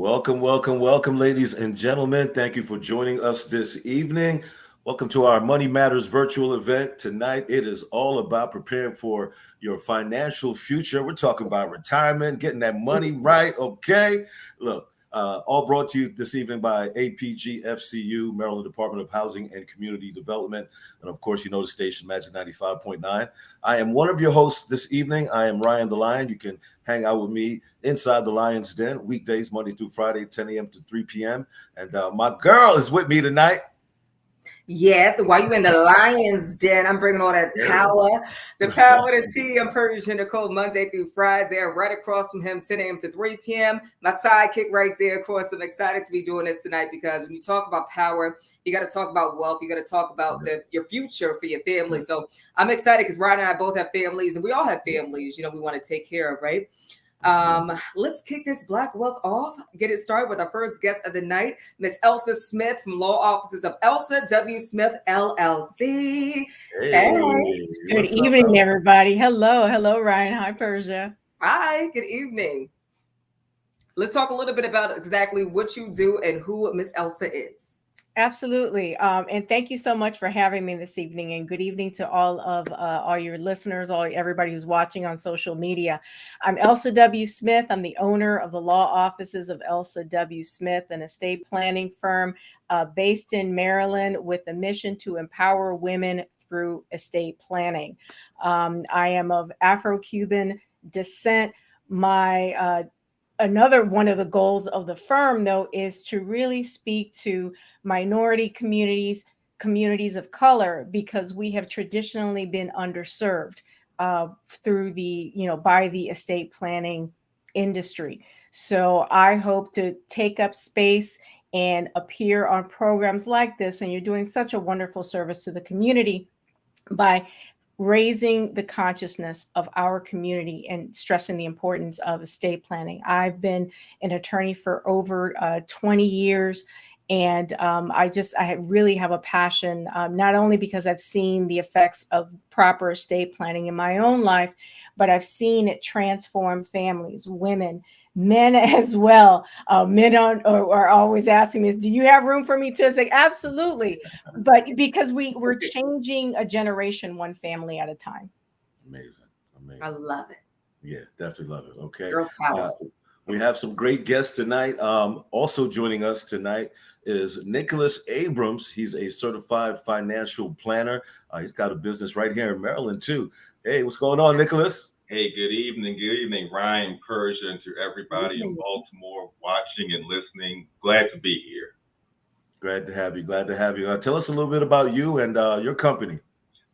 Welcome, ladies and gentlemen. Thank you for joining us this evening. Welcome to our Money Matters virtual event. Tonight, it is all about preparing for your financial future. We're talking about retirement, getting that money right, okay? Look, all brought to you this evening by APGFCU, Maryland Department of Housing and Community Development. And of course, you know the station, Magic 95.9. I am one of your hosts this evening. I am Ryan the Lion. You can hang out with me inside the Lion's Den, weekdays, Monday through Friday, 10 a.m. to 3 p.m. And my girl is with me tonight. Yes, while you in the lion's den, I'm bringing all that power. The power of the tea. I'm Persia Nicole, Monday through Friday, right across from him, 10 a.m. to 3 p.m. My sidekick right there, of course. I'm excited to be doing this tonight because when you talk about power, you got to talk about wealth. You got to talk about your future for your family. So I'm excited because Ryan and I both have families, and we all have families, we want to take care of, right? Let's kick this Black Wealth off. Get it started with our first guest of the night, Miss Elsa Smith from Law Offices of Elsa W. Smith, LLC. Hey. Good evening, everybody. Hello, Ryan. Hi, Persia. Hi, good evening. Let's talk a little bit about exactly what you do and who Miss Elsa is. Absolutely. And thank you so much for having me this evening, and good evening to all your listeners, everybody who's watching on social media. I'm Elsa W. Smith. I'm the owner of the law offices of Elsa W. Smith, an estate planning firm based in Maryland with a mission to empower women through estate planning. I am of Afro-Cuban descent. Another one of the goals of the firm, though, is to really speak to minority communities of color, because we have traditionally been underserved through by the estate planning industry. So I hope to take up space and appear on programs like this. And you're doing such a wonderful service to the community by raising the consciousnness of our community and stressing the importance of estate planning. I've been an attorney for over 20 years. And I really have a passion, not only because I've seen the effects of proper estate planning in my own life, but I've seen it transform families, women, men as well. Men are always asking me, do you have room for me to? Say, absolutely. But because we're changing a generation, one family at a time. Amazing. I love it. Yeah, definitely love it. Okay. Girl power. We have some great guests tonight. Also joining us tonight is Nicolas Abrams. He's a certified financial planner. He's got a business right here in Maryland, too. Hey, what's going on, Nicolas? Hey, good evening. Good evening, Ryan, Persia, and to everybody in Baltimore watching and listening. Glad to be here. Glad to have you. Tell us a little bit about you and your company.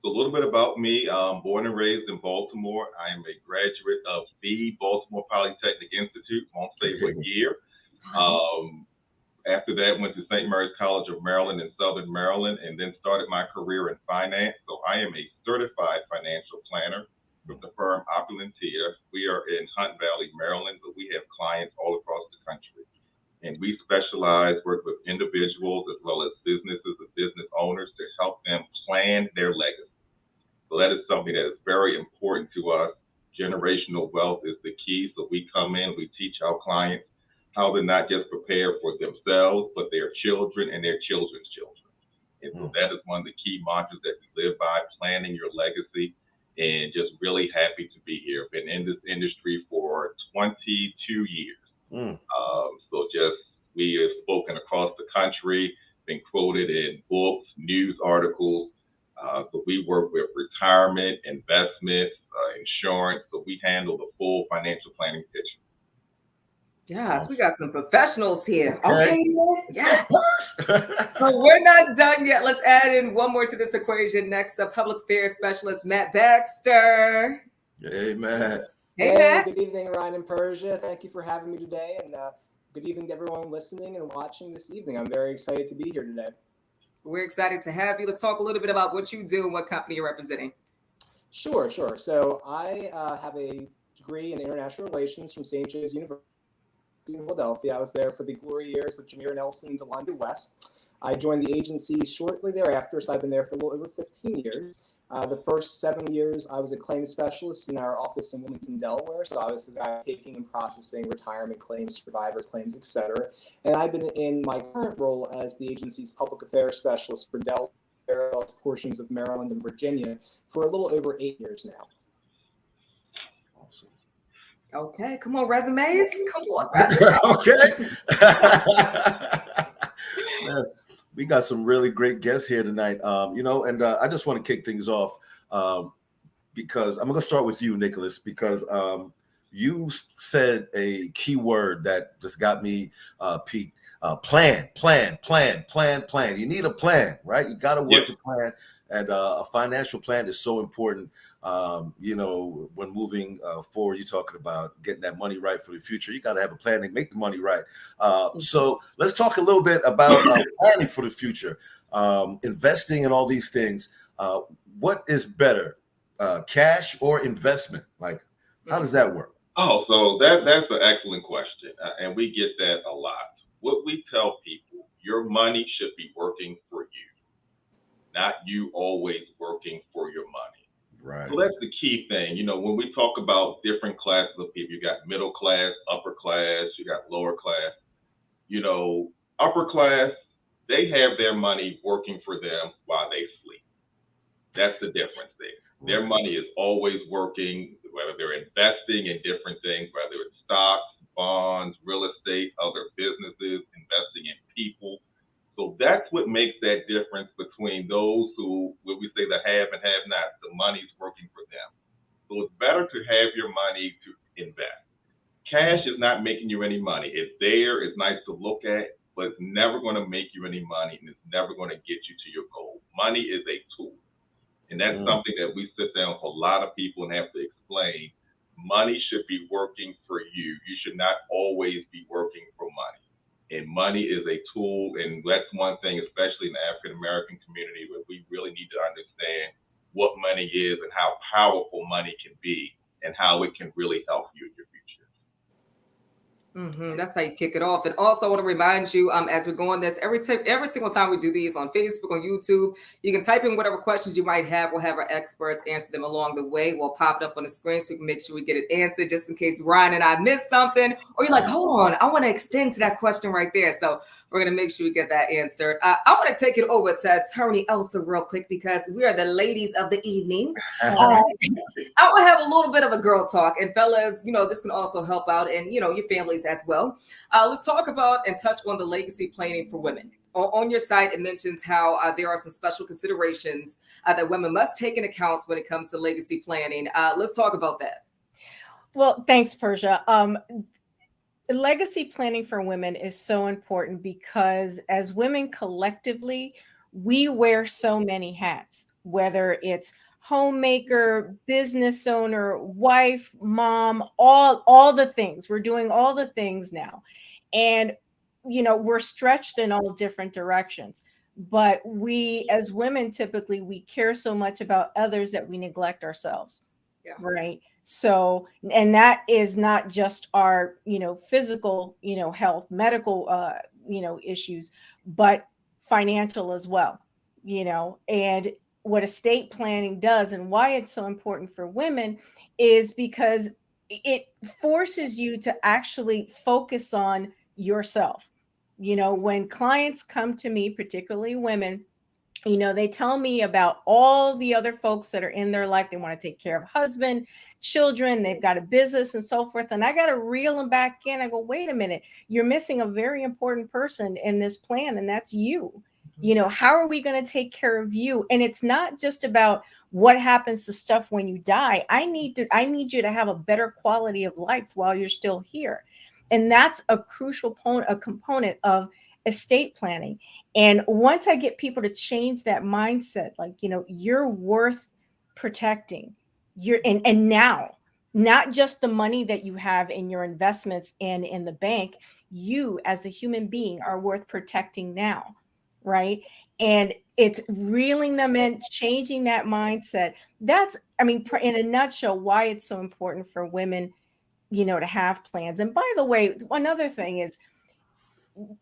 So a little bit about me. Born and raised in Baltimore. I am a graduate of the Baltimore Polytechnic Institute. Won't say what year. After that, went to St. Mary's College of Maryland in Southern Maryland, and then started my career in finance. So I am a certified financial planner with the firm Opulentia. We are in Hunt Valley, Maryland, but we have clients all across the country. And we specialize, work with individuals as well as businesses and business owners to help them plan their legacy. So that is something that is very important to us. Generational wealth is the key. So we come in, we teach our clients how to not just prepare for themselves, but their children and their children's children. And so that is one of the key mantras that we live by, planning your legacy, and just really happy to be here. Been in this industry for 22 years. So we have spoken across the country, been quoted in books, news articles. So we work with retirement, investments, insurance. So we handle the full financial planning picture. Yes, we got some professionals here. Okay. Yeah. But we're not done yet. Let's add in one more to this equation. Next up, public affairs specialist Matt Baxter. Hey, Matt. Hey, Matt. Good evening, Ryan and Persia. Thank you for having me today. And good evening to everyone listening and watching this evening. I'm very excited to be here today. We're excited to have you. Let's talk a little bit about what you do and what company you're representing. Sure. So I have a degree in international relations from St. Joe's University in Philadelphia. I was there for the glory years of Jameer Nelson and Delonda West. I joined the agency shortly thereafter, so I've been there for a little over 15 years. The first 7 years, I was a claims specialist in our office in Wilmington, Delaware. So I was the guy taking and processing retirement claims, survivor claims, et cetera. And I've been in my current role as the agency's public affairs specialist for Delaware, portions of Maryland and Virginia for a little over 8 years now. Awesome. Okay, come on, resumes. Come on, resumes. Okay. Man, we got some really great guests here tonight. And I just want to kick things off because I'm going to start with you, Nicolas, because you said a key word that just got me peaked. Plan. You need a plan, right? You got to work the plan. And a financial plan is so important. When moving forward, you're talking about getting that money right for the future. You got to have a plan to make the money right. So let's talk a little bit about planning for the future, investing in all these things. What is better, cash or investment? Like, how does that work? Oh, so that's an excellent question. And we get that a lot. What we tell people, your money should be working for you, not you always working for your money. Right. So that's the key thing. When we talk about different classes of people, you got middle class, upper class, you got lower class. Upper class, they have their money working for them while they sleep. That's the difference there. Their money is always working, whether they're investing in different things, whether it's stocks, bonds, real estate, other businesses, investing in people. So that's what makes that difference between those who, when we say the have and have not, the money's working for them. So it's better to have your money to invest. Cash is not making you any money. It's there, it's nice to look at, but it's never going to make you any money, and it's never going to get you to your goal. Money is a tool. And that's something that we sit down with a lot of people and have to explain. Money should be working for you. You should not always be working for money. And money is a tool, and that's one thing, especially in the African-American community, where we really need to understand what money is and how powerful money can be and how it can really help you in your future. That's how you kick it off. And also, I want to remind you, as we're going this, every single time we do these on Facebook, on YouTube, you can type in whatever questions you might have. We'll have our experts answer them along the way. We'll pop it up on the screen so we can make sure we get it answered, just in case Ryan and I missed something, or you're like, hold on, I want to extend to that question right there. So we're going to make sure we get that answered. I want to take it over to Attorney Elsa real quick, because we are the ladies of the evening. I will have a little bit of a girl talk, and fellas, this can also help out, and your families as well. Let's talk about and touch on the legacy planning for women. On your site, it mentions how there are some special considerations that women must take into account when it comes to legacy planning. Let's talk about that. Well, thanks, Persia. Legacy planning for women is so important because as women collectively, we wear so many hats, whether it's homemaker, business owner, wife, mom, all the things. We're doing all the things now. And, we're stretched in all different directions. But we, as women, typically, we care so much about others that we neglect ourselves. Yeah. Right. So, and that is not just our, physical, health, medical, issues, but financial as well, and what estate planning does and why it's so important for women is because it forces you to actually focus on yourself. When clients come to me, particularly women, they tell me about all the other folks that are in their life. They want to take care of husband, children, they've got a business and so forth. And I got to reel them back in. I go, wait a minute, you're missing a very important person in this plan, and that's you. How are we going to take care of you? And it's not just about what happens to stuff when you die. I need you to have a better quality of life while you're still here. And that's a crucial component of estate planning. And once I get people to change that mindset, like, you're worth protecting, and now, not just the money that you have in your investments and in the bank, you as a human being are worth protecting now. Right. And it's reeling them in, changing that mindset. That's, in a nutshell, why it's so important for women, to have plans. And by the way, another thing is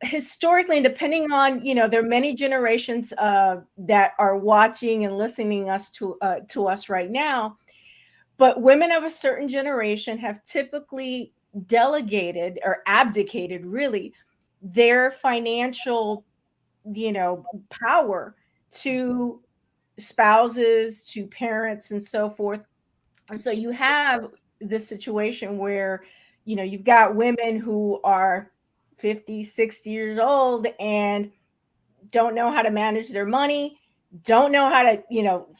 historically, and depending on, there are many generations that are watching and listening to us right now, but women of a certain generation have typically delegated or abdicated really their financial, power to spouses, to parents, and so forth. And so you have this situation where, you've got women who are 50, 60 years old and don't know how to manage their money, don't know how to,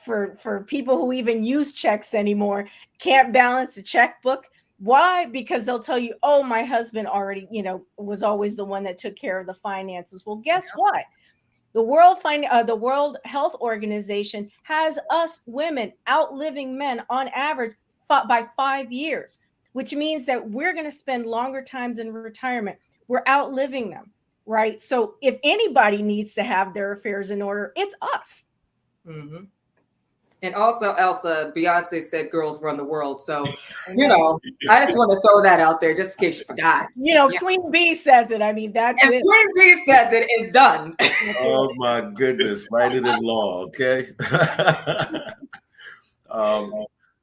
for people who even use checks anymore, can't balance a checkbook. Why? Because they'll tell you, oh, my husband already, was always the one that took care of the finances. Well, guess what? The World Health Organization has us women outliving men on average by 5 years, which means that we're going to spend longer times in retirement. We're outliving them, right? So if anybody needs to have their affairs in order, it's us. Mm-hmm. And also, Elsa, Beyonce said girls run the world. So, I just want to throw that out there just in case you forgot. Queen Bee says it. I mean, that's it. Queen Bee says it, it's done. Oh, my goodness. Write it in law, okay?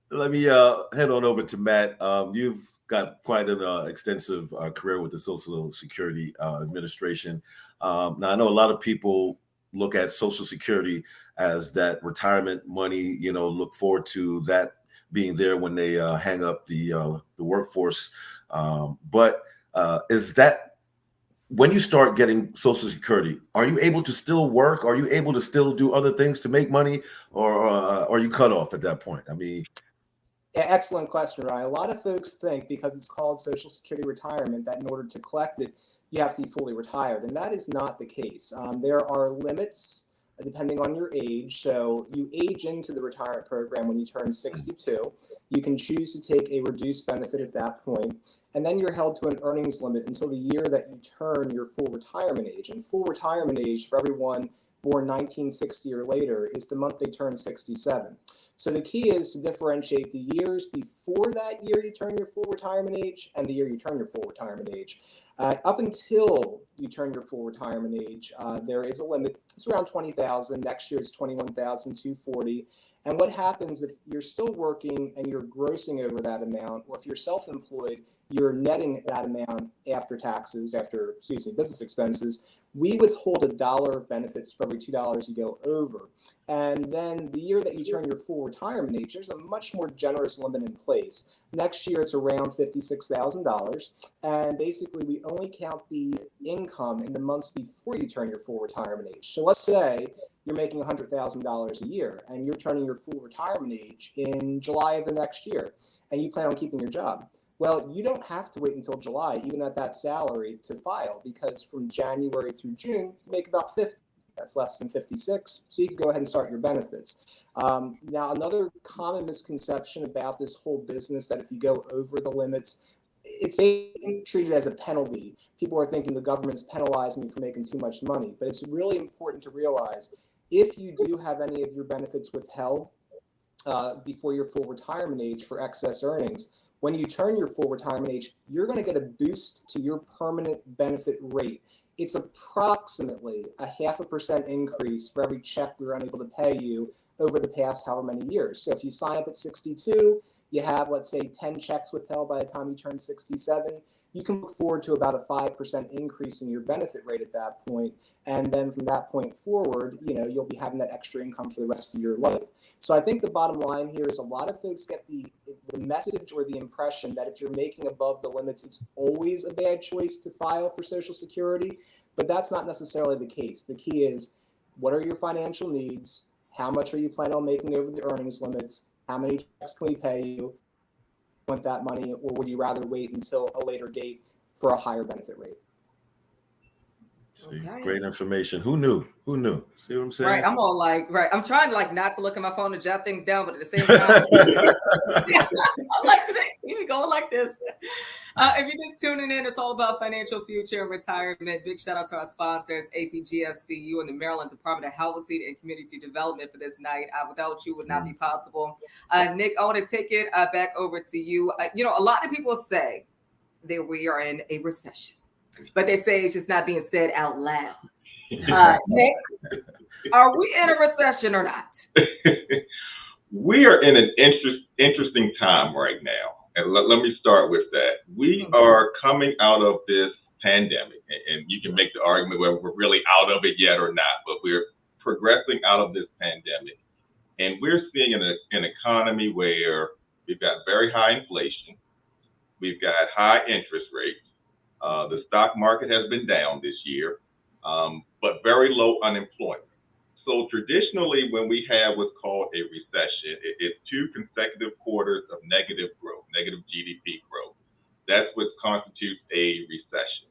Let me head on over to Matt. You've got quite an extensive career with the Social Security Administration. Now, I know a lot of people look at Social Security as that retirement money, look forward to that being there when they hang up the workforce. But is that when you start getting Social Security, are you able to still work? Are you able to still do other things to make money, or are you cut off at that point? I mean, excellent question, Ryan. A lot of folks think because it's called Social Security retirement that in order to collect it, you have to be fully retired, and that is not the case. There are limits depending on your age. So you age into the retirement program when you turn 62. You can choose to take a reduced benefit at that point, and then you're held to an earnings limit until the year that you turn your full retirement age. And full retirement age for everyone born 1960 or later is the month they turn 67. So the key is to differentiate the years before that year you turn your full retirement age and the year you turn your full retirement age. Up until you turn your full retirement age, there is a limit. It's around 20,000. Next year it's 21,240. And what happens if you're still working and you're grossing over that amount, or if you're self-employed, you're netting that amount after taxes, business expenses, we withhold $1 of benefits for every $2 you go over. And then the year that you turn your full retirement age, there's a much more generous limit in place. Next year, it's around $56,000. And basically, we only count the income in the months before you turn your full retirement age. So let's say you're making $100,000 a year and you're turning your full retirement age in July of the next year, and you plan on keeping your job. Well, you don't have to wait until July, even at that salary, to file, because from January through June, you make about 50. That's less than 56, so you can go ahead and start your benefits. Now, another common misconception about this whole business that if you go over the limits, it's being treated as a penalty. People are thinking the government's penalizing you for making too much money, but it's really important to realize if you do have any of your benefits withheld before your full retirement age for excess earnings, when you turn your full retirement age, you're going to get a boost to your permanent benefit rate. It's approximately a 0.5% increase for every check we were unable to pay you over the past however many years. So if you sign up at 62, you have, let's say, 10 checks withheld by the time you turn 67. You can look forward to about a 5% increase in your benefit rate at that point. And then from that point forward, you'll be having that extra income for the rest of your life. So I think the bottom line here is a lot of folks get the message or the impression that if you're making above the limits, it's always a bad choice to file for Social Security. But that's not necessarily the case. The key is, what are your financial needs? How much are you planning on making over the earnings limits? How many checks can we pay you? Want that money, or would you rather wait until a later date for a higher benefit rate? Okay. Great information. Who knew? See what I'm saying? Right. I'm all like, right. I'm trying not to look at my phone and jot things down, but at the same time, I'm like, we going like this. If you're just tuning in, it's all about financial future and retirement. Big shout out to our sponsors, APGFCU and the Maryland Department of Housing and Community Development for this night. Without you would not be possible. Nick, I want to take it back over to you. A lot of people say that we are in a recession. but they say it's just not being said out loud. Nick, are we in a recession or not? We are in an interesting time right now. And let me start with that. We are coming out of this pandemic, and you can make the argument whether we're really out of it yet or not, but we're progressing out of this pandemic. And we're seeing an economy where we've got very high inflation, we've got high interest rates, the stock market has been down this year, but very low unemployment. So traditionally, when we have what's called a recession, it's 2 consecutive quarters of negative growth, negative GDP growth. That's what constitutes a recession.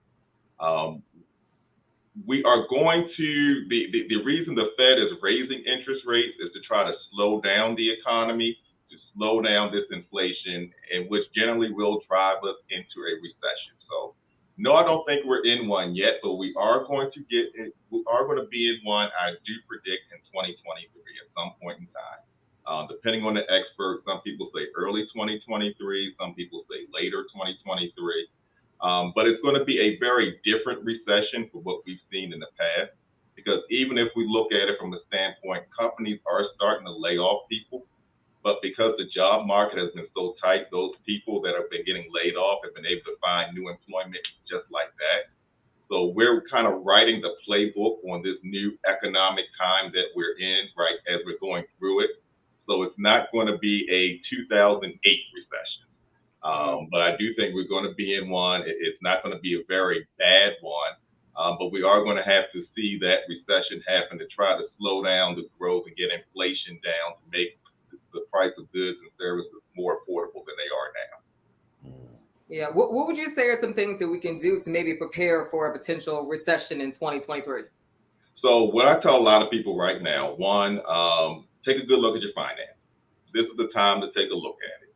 We are going to, the reason the Fed is raising interest rates is to try to slow down the economy, to slow down this inflation, and which generally will drive us into a recession. So no, I don't think we're in one yet, but we are going to be in one, I do predict, in 2023 at some point in time. Depending on the experts, some people say early 2023, some people say later 2023. But it's going to be a very different recession from what we've seen in the past, because even if we look at it from the standpoint, companies are starting to lay off people. But because the job market has been so tight, those people that have been getting laid off have been able to find new employment just like that. So we're kind of writing the playbook on this new economic time that we're in, right, as we're going through it. So it's not going to be a 2008 recession. But I do think we're going to be in one. It's not going to be a very bad one, but we are going to have to see that recession happen to try to slow down the growth and get inflation down to make the price of goods and services more affordable than they are now. Yeah. What would you say are some things that we can do to maybe prepare for a potential recession in 2023? So what I tell a lot of people right now, one, take a good look at your finances. This is the time to take a look at it.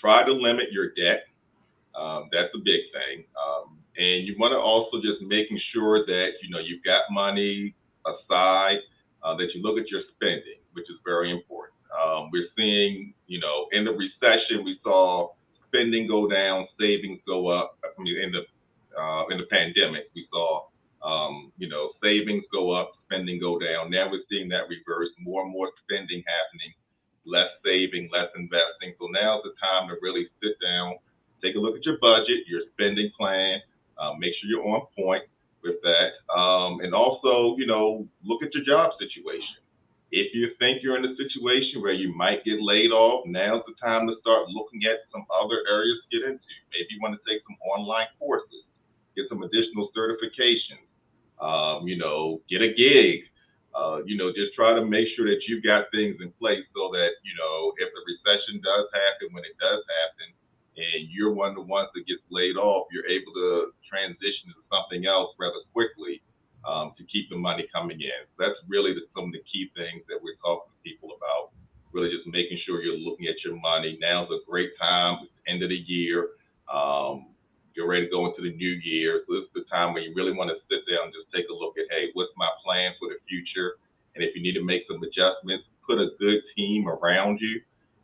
Try to limit your debt. That's a big thing. And you want to also just making sure that, you've got money aside, that you look at your spending, which is very important. We're seeing, in the recession, we saw spending go down, savings go up. I mean, in the pandemic, we saw, savings go up, spending go down. Now we're seeing that reverse, more and more spending happening, less saving, less investing. So now's the time to really sit down, take a look at your budget, your spending plan, make sure you're on point with that. And also, look at your job situation. If you think you're in a situation where you might get laid off, now's the time to start looking at some other areas to get into. Maybe you want to take some online courses, get some additional certifications, get a gig, just try to make sure that you've got things in place so that, if the recession does happen, when it does happen, and you're one of the ones that gets laid off, you're able to transition to something else rather quickly. To keep the money coming in. That's really some of the key things that we're talking to people about. Really just making sure you're looking at your money. Now's a great time. It's the end of the year. You're ready to go into the new year. So this is the time where you really want to sit down and just take a look at, hey, what's my plan for the future? And if you need to make some adjustments, put a good team around you.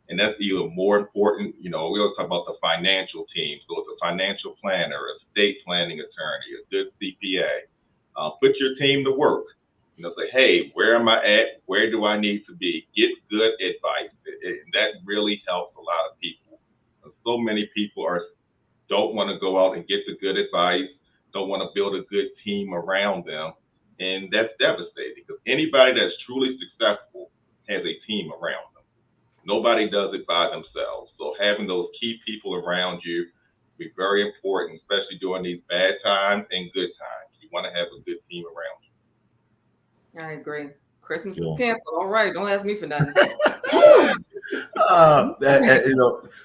And that's even more important. We always talk about the financial team. So it's a financial planner, a estate planning attorney, a good CPA. Put your team to work. Say, hey, where am I at? Where do I need to be? Get good advice. That really helps a lot of people. So many people don't want to go out and get the good advice, don't want to build a good team around them. And that's devastating because anybody that's truly successful has a team around them. Nobody does it by themselves. So having those key people around you be very important, especially during these bad times and good times. You want to have a good team around you. I agree. Christmas is canceled. All right, don't ask me for nothing.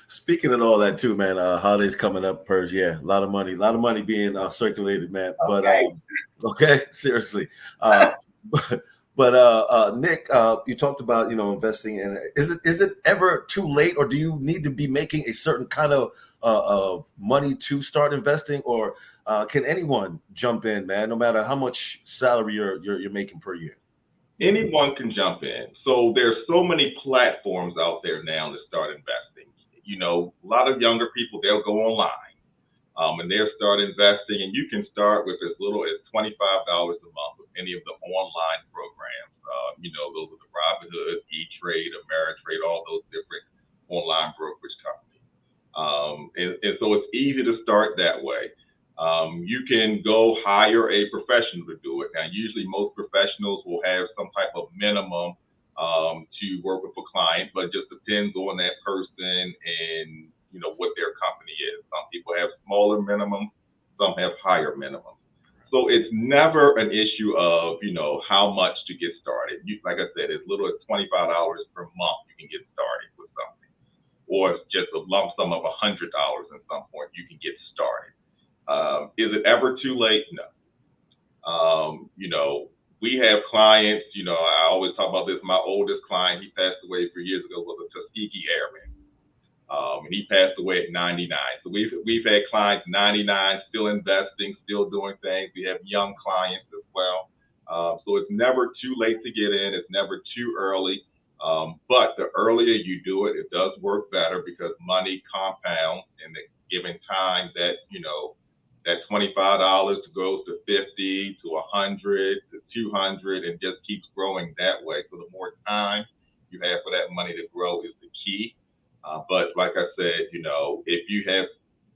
Speaking of all that too, man. Holidays coming up, Persia. Yeah, a lot of money being circulated, man. Okay. But okay, seriously. But Nick, you talked about investing in. Is it ever too late, or do you need to be making a certain kind of money to start investing, or can anyone jump in, man? No matter how much salary you're making per year. Anyone can jump in. So there's so many platforms out there now to start investing. A lot of younger people, they'll go online. and they'll start investing. And you can start with as little as $25 a month with any of the online programs. Those are the Robinhood, E-Trade, Ameritrade, all those different online brokerage companies. And so it's easy to start that way. You can go hire a professional to do it. Now, usually most professionals will have some type of minimum to work with a client, but it just depends on that person and what their company is. Some people have smaller minimums, some have higher minimums. So it's never an issue of how much to get started. Like I said, as little as $25 per month you can get started with something, or just a lump sum of $100 at some point you can get started. Is it ever too late? No. We have clients, I always talk about this. My oldest client, he passed away 3 years ago, was a Tuskegee Airman. And he passed away at 99. So we've had clients 99, still investing, still doing things. We have young clients as well. So it's never too late to get in. It's never too early. But the earlier you do it, it does work better because money compounds in the given time that, that $25 goes to 50 to 100 to 200 and just keeps growing that way. So the more time you have for that money to grow is the key. But like I said, if you have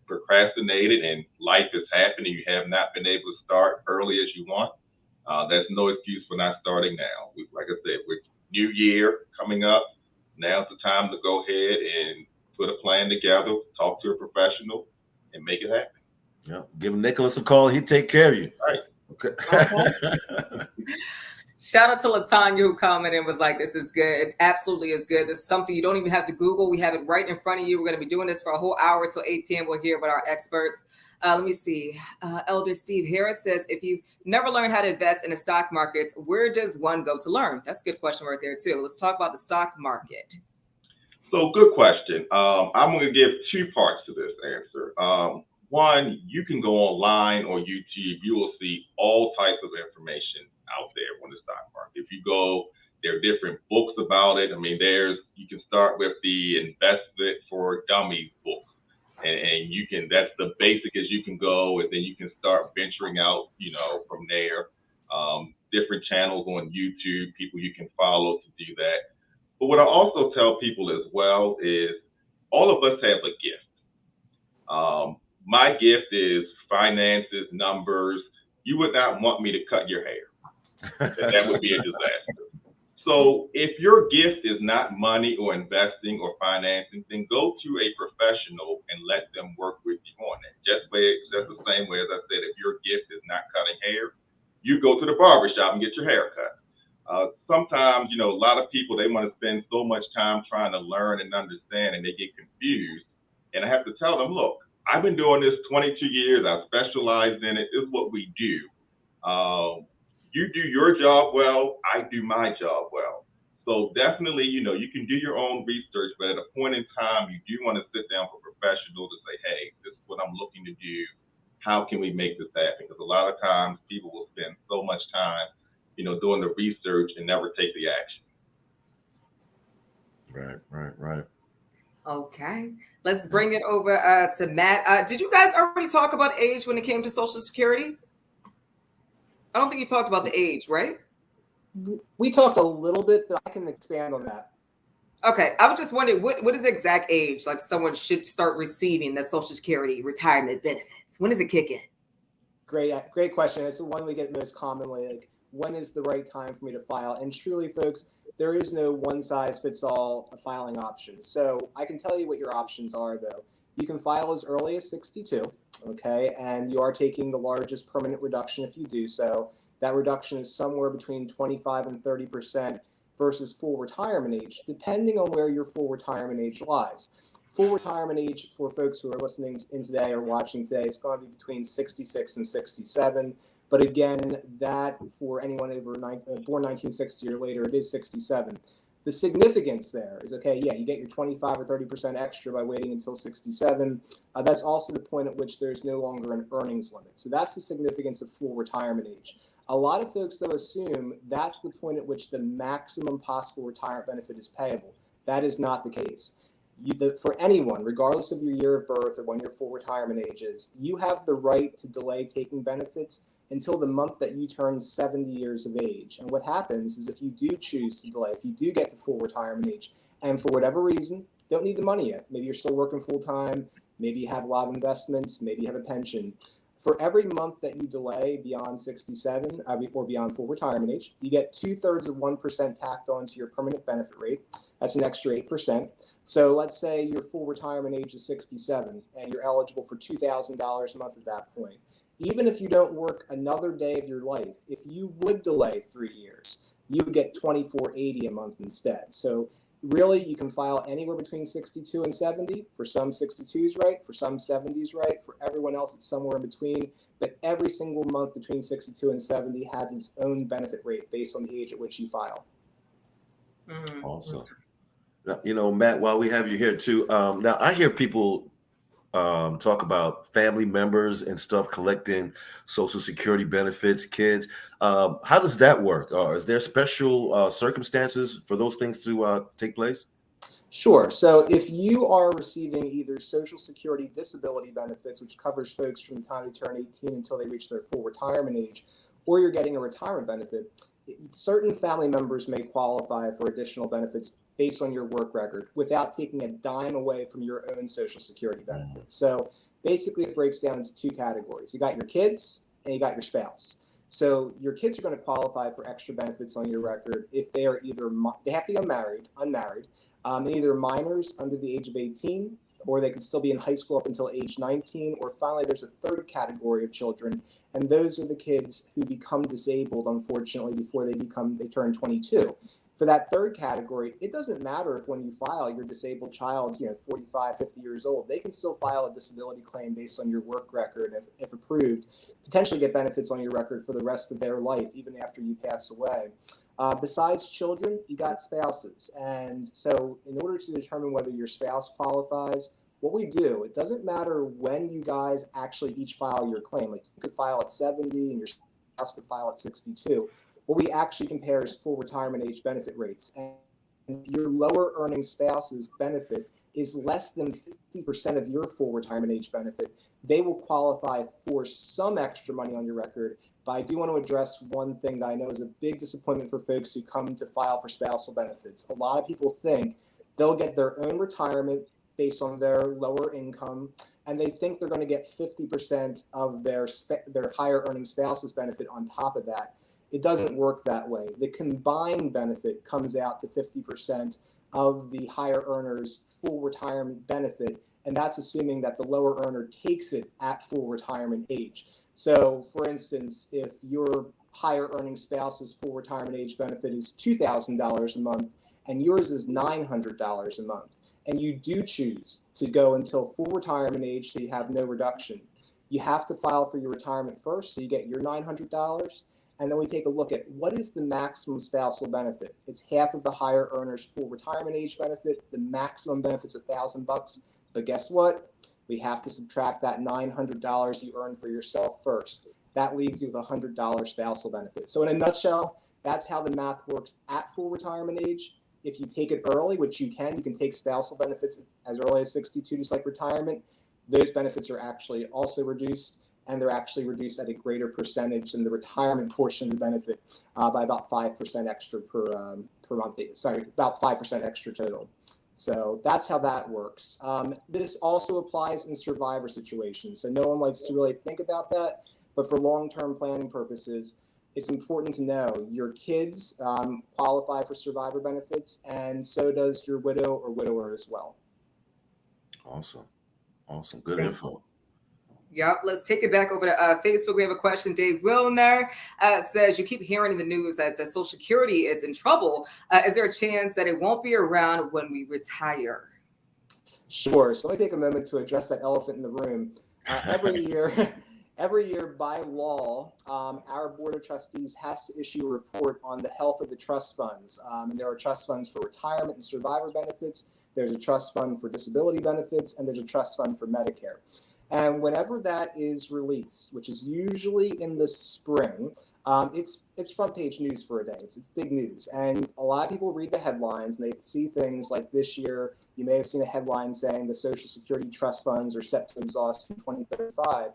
procrastinated and life has happened and you have not been able to start early as you want, that's no excuse for not starting now. Like I said, with new year coming up, now's the time to go ahead and put a plan together, talk to a professional, and make it happen. Yeah, give Nicolas a call. He'd take care of you. Right. Okay. Shout out to Latanya who commented and was like, this is good. It absolutely is good. This is something you don't even have to Google. We have it right in front of you. We're going to be doing this for a whole hour till 8 p.m. We'll hear about our experts. Let me see. Elder Steve Harris says, if you've never learned how to invest in the stock markets, where does one go to learn? That's a good question right there, too. Let's talk about the stock market. So good question. I'm going to give two parts to this answer. One, you can go online or YouTube. You will see all types of information out there on the stock market. If you go, there are different books about it. I mean, you can start with the Investment for Dummies book. And you can, that's the basic as you can go, and then you can start venturing out, from there. Different channels on YouTube, people you can follow to do that. But what I also tell people as well is all of us have a gift. My gift is finances, numbers. You would not want me to cut your hair. That would be a disaster. So if your gift is not money or investing or financing, then go to a professional and let them work with you on it. Just the same way as I said, if your gift is not cutting hair, you go to the barbershop and get your hair cut. Sometimes, a lot of people, they want to spend so much time trying to learn and understand, and they get confused. And I have to tell them, look, I've been doing this 22 years. I specialize in it. This is what we do. You do your job well, I do my job well. So definitely, you can do your own research, but at a point in time, you do want to sit down with a professional to say, hey, this is what I'm looking to do. How can we make this happen? Because a lot of times people will spend so much time, doing the research and never take the action. Right. Okay. Let's bring it over to Matt. Did you guys already talk about age when it came to Social Security? I don't think you talked about the age, right? We talked a little bit, but I can expand on that. Okay. I was just wondering, what is the exact age like someone should start receiving the Social Security retirement benefits? When does it kick in? Great question. It's the one we get most commonly. Like, when is the right time for me to file? And truly, folks, there is no one-size-fits-all filing option. So I can tell you what your options are, though. You can file as early as 62, okay? And you are taking the largest permanent reduction if you do so. That reduction is somewhere between 25 and 30% versus full retirement age, depending on where your full retirement age lies. Full retirement age for folks who are listening in today or watching today, it's going to be between 66 and 67. But again, that for anyone born 1960 or later, it is 67. The significance there is, okay, yeah, you get your 25 or 30% extra by waiting until 67. That's also the point at which there's no longer an earnings limit. So that's the significance of full retirement age. A lot of folks, though, assume that's the point at which the maximum possible retirement benefit is payable. That is not the case. For anyone, regardless of your year of birth or when your full retirement age is, you have the right to delay taking benefits until the month that you turn 70 years of age. And what happens is if you do choose to delay, if you do get the full retirement age, and for whatever reason, don't need the money yet, maybe you're still working full time, maybe you have a lot of investments, maybe you have a pension, for every month that you delay beyond 67 or beyond full retirement age, you get 2/3 of 1% tacked onto your permanent benefit rate. That's an extra 8%. So let's say your full retirement age is 67 and you're eligible for $2,000 a month at that point. Even if you don't work another day of your life, if you would delay 3 years, you would get $24.80 a month instead. So really, you can file anywhere between 62 and 70. For some, 62 is right. For some, 70 is right. For everyone else, it's somewhere in between. But every single month between 62 and 70 has its own benefit rate based on the age at which you file. Awesome. Now, Matt, while we have you here too, now I hear people talk about family members and stuff collecting Social Security benefits, kids. How does that work? Is there special circumstances for those things to take place? Sure. So if you are receiving either Social Security disability benefits, which covers folks from the time they turn 18 until they reach their full retirement age, or you're getting a retirement benefit, certain family members may qualify for additional benefits based on your work record without taking a dime away from your own Social Security benefits. So basically it breaks down into two categories. You got your kids and you got your spouse. So your kids are going to qualify for extra benefits on your record if they are they have to be unmarried, either minors under the age of 18, or they can still be in high school up until age 19, or finally there's a third category of children, and those are the kids who become disabled, unfortunately, before they turn 22. For that third category, it doesn't matter if when you file your disabled child's 45, 50 years old, they can still file a disability claim based on your work record, if approved, potentially get benefits on your record for the rest of their life, even after you pass away. Besides children, you got spouses. And so in order to determine whether your spouse qualifies, what we do, it doesn't matter when you guys actually each file your claim. Like you could file at 70 and your spouse could file at 62. What we actually compare is full retirement age benefit rates. And your lower earning spouse's benefit is less than 50% of your full retirement age benefit. They will qualify for some extra money on your record. But I do want to address one thing that I know is a big disappointment for folks who come to file for spousal benefits. A lot of people think they'll get their own retirement based on their lower income, and they think they're going to get 50% of their higher earning spouse's benefit on top of that. It doesn't work that way. The combined benefit comes out to 50% of the higher earner's full retirement benefit, and that's assuming that the lower earner takes it at full retirement age. So, for instance, if your higher earning spouse's full retirement age benefit is $2,000 a month and yours is $900 a month, and you do choose to go until full retirement age so you have no reduction, you have to file for your retirement first so you get your $900. And then we take a look at what is the maximum spousal benefit. It's half of the higher earner's full retirement age benefit. The maximum benefit's $1,000. But guess what? We have to subtract that $900 you earn for yourself first. That leaves you with $100 spousal benefit. So in a nutshell, that's how the math works at full retirement age. If you take it early, which you can take spousal benefits as early as 62, just like retirement. Those benefits are actually also reduced, and they're actually reduced at a greater percentage than the retirement portion of the benefit by about 5% extra per month. Sorry, about 5% extra total. So that's how that works. This also applies in survivor situations. So no one likes to really think about that, but for long-term planning purposes, it's important to know your kids qualify for survivor benefits, and so does your widow or widower as well. Awesome. Good info. Yep. Let's take it back over to Facebook. We have a question. Dave Wilner says, you keep hearing in the news that the Social Security is in trouble. Is there a chance that it won't be around when we retire? Sure. So let me take a moment to address that elephant in the room. Every year by law, our Board of Trustees has to issue a report on the health of the trust funds. And there are trust funds for retirement and survivor benefits. There's a trust fund for disability benefits, and there's a trust fund for Medicare. And whenever that is released, which is usually in the spring, it's front page news for a day. It's big news. And a lot of people read the headlines and they see things like this year. You may have seen a headline saying the Social Security trust funds are set to exhaust in 2035.